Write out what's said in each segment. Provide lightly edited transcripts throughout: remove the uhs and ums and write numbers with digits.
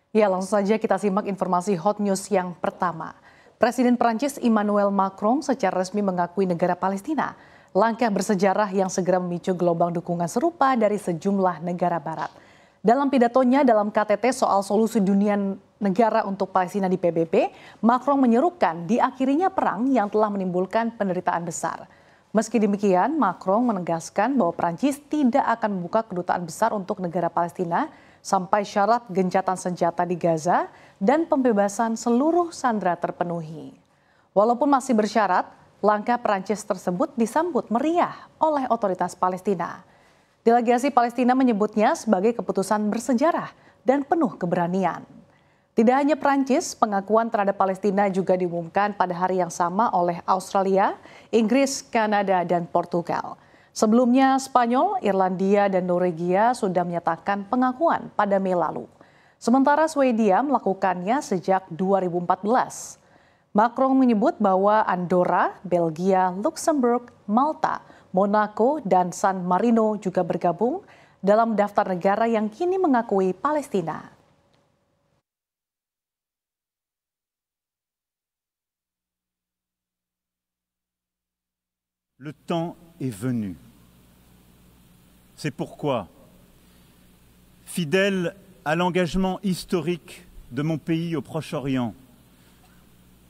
Ya, langsung saja kita simak informasi hot news yang pertama. Presiden Prancis Emmanuel Macron secara resmi mengakui negara Palestina. Langkah bersejarah yang segera memicu gelombang dukungan serupa dari sejumlah negara barat. Dalam pidatonya dalam KTT soal solusi dunia negara untuk Palestina di PBB, Macron menyerukan diakhirinya perang yang telah menimbulkan penderitaan besar. Meski demikian, Macron menegaskan bahwa Prancis tidak akan membuka kedutaan besar untuk negara Palestina sampai syarat gencatan senjata di Gaza dan pembebasan seluruh sandera terpenuhi. Walaupun masih bersyarat, langkah Prancis tersebut disambut meriah oleh otoritas Palestina. Delegasi Palestina menyebutnya sebagai keputusan bersejarah dan penuh keberanian. Tidak hanya Prancis, pengakuan terhadap Palestina juga diumumkan pada hari yang sama oleh Australia, Inggris, Kanada, dan Portugal. Sebelumnya, Spanyol, Irlandia, dan Norwegia sudah menyatakan pengakuan pada Mei lalu. Sementara Swedia melakukannya sejak 2014. Macron menyebut bahwa Andorra, Belgia, Luxembourg, Malta, Monaco, dan San Marino juga bergabung dalam daftar negara yang kini mengakui Palestina. Le temps est venu. C'est pourquoi, fidèle à l'engagement historique de mon pays au Proche-Orient,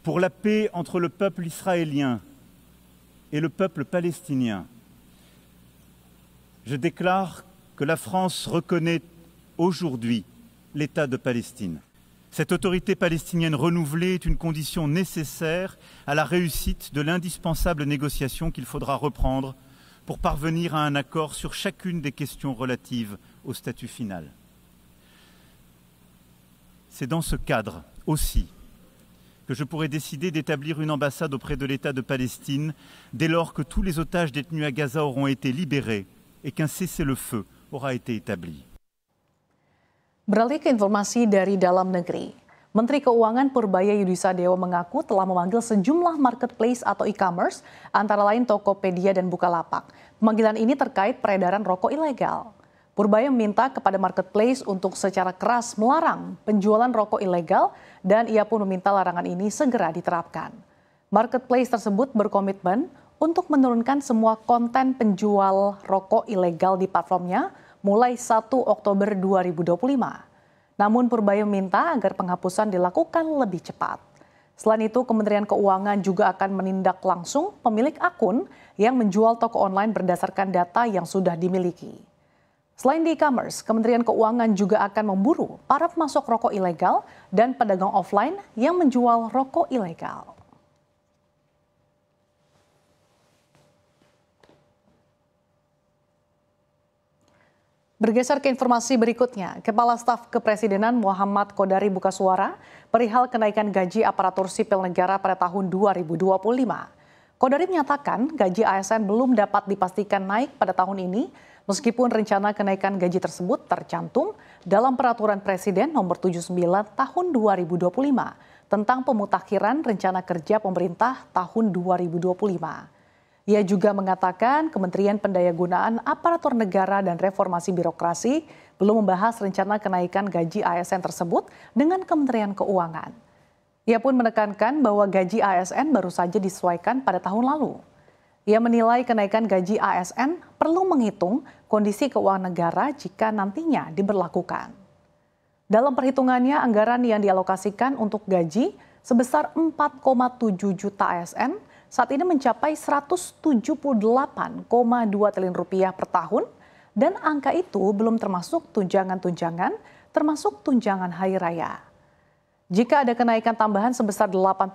pour la paix entre le peuple israélien et le peuple palestinien, je déclare que la France reconnaît aujourd'hui l'État de Palestine. Cette autorité palestinienne renouvelée est une condition nécessaire à la réussite de l'indispensable négociation qu'il faudra reprendre pour parvenir à un accord sur chacune des questions relatives au statut final. C'est dans ce cadre aussi que je pourrais décider d'établir une ambassade auprès de l'État de Palestine dès lors que tous les otages détenus à Gaza auront été libérés et qu'un cessez-le-feu aura été établi. Beralih ke informasi dari dalam negeri. Menteri Keuangan Purbaya Yudisadewo mengaku telah memanggil sejumlah marketplace atau e-commerce, antara lain Tokopedia dan Bukalapak. Pemanggilan ini terkait peredaran rokok ilegal. Purbaya meminta kepada marketplace untuk secara keras melarang penjualan rokok ilegal dan ia pun meminta larangan ini segera diterapkan. Marketplace tersebut berkomitmen untuk menurunkan semua konten penjual rokok ilegal di platformnya mulai 1 Oktober 2025. Namun Purbaya meminta agar penghapusan dilakukan lebih cepat. Selain itu, Kementerian Keuangan juga akan menindak langsung pemilik akun yang menjual toko online berdasarkan data yang sudah dimiliki. Selain di e-commerce, Kementerian Keuangan juga akan memburu para pemasok rokok ilegal dan pedagang offline yang menjual rokok ilegal. Bergeser ke informasi berikutnya, Kepala Staf Kepresidenan Muhammad Kodari buka suara perihal kenaikan gaji aparatur sipil negara pada tahun 2025. Kodari menyatakan gaji ASN belum dapat dipastikan naik pada tahun ini, meskipun rencana kenaikan gaji tersebut tercantum dalam Peraturan Presiden Nomor 79 Tahun 2025 tentang pemutakhiran rencana kerja pemerintah tahun 2025. Ia juga mengatakan Kementerian Pendayagunaan Aparatur Negara dan Reformasi Birokrasi belum membahas rencana kenaikan gaji ASN tersebut dengan Kementerian Keuangan. Ia pun menekankan bahwa gaji ASN baru saja disesuaikan pada tahun lalu. Ia menilai kenaikan gaji ASN perlu menghitung kondisi keuangan negara jika nantinya diberlakukan. Dalam perhitungannya, anggaran yang dialokasikan untuk gaji sebesar 4,7 juta ASN saat ini mencapai 178,2 triliun rupiah per tahun dan angka itu belum termasuk tunjangan-tunjangan termasuk tunjangan hari raya. Jika ada kenaikan tambahan sebesar 8%,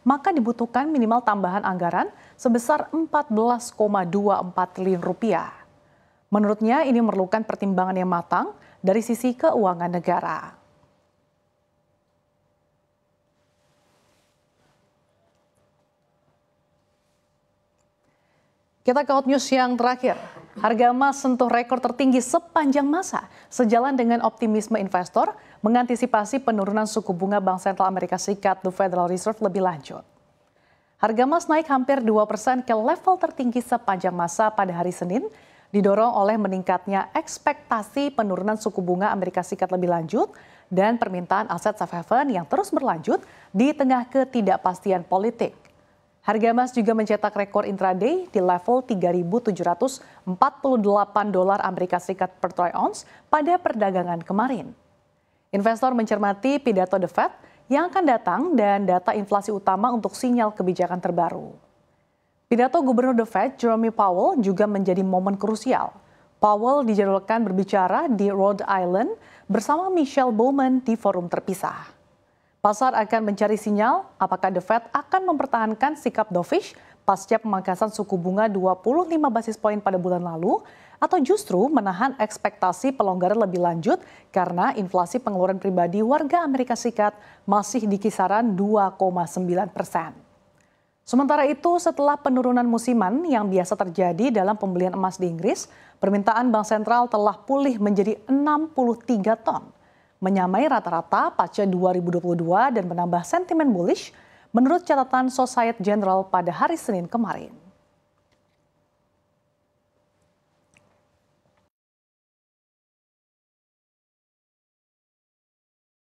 maka dibutuhkan minimal tambahan anggaran sebesar 14,24 triliun rupiah. Menurutnya ini memerlukan pertimbangan yang matang dari sisi keuangan negara. Kita ke hot news yang terakhir. Harga emas sentuh rekor tertinggi sepanjang masa sejalan dengan optimisme investor mengantisipasi penurunan suku bunga Bank Sentral Amerika Serikat The Federal Reserve lebih lanjut. Harga emas naik hampir 2% ke level tertinggi sepanjang masa pada hari Senin didorong oleh meningkatnya ekspektasi penurunan suku bunga Amerika Serikat lebih lanjut dan permintaan aset safe haven yang terus berlanjut di tengah ketidakpastian politik. Harga emas juga mencetak rekor intraday di level 3.748 dolar Amerika Serikat per troy ounce pada perdagangan kemarin. Investor mencermati pidato The Fed yang akan datang dan data inflasi utama untuk sinyal kebijakan terbaru. Pidato Gubernur The Fed, Jerome Powell, juga menjadi momen krusial. Powell dijadwalkan berbicara di Rhode Island bersama Michelle Bowman di forum terpisah. Pasar akan mencari sinyal apakah The Fed akan mempertahankan sikap dovish pasca pemangkasan suku bunga 25 basis poin pada bulan lalu atau justru menahan ekspektasi pelonggaran lebih lanjut karena inflasi pengeluaran pribadi warga Amerika Serikat masih di kisaran 2,9%. Sementara itu, setelah penurunan musiman yang biasa terjadi dalam pembelian emas di Inggris, permintaan Bank Sentral telah pulih menjadi 63 ton, menyamai rata-rata pasca 2022 dan menambah sentimen bullish menurut catatan Societe Generale pada hari Senin kemarin.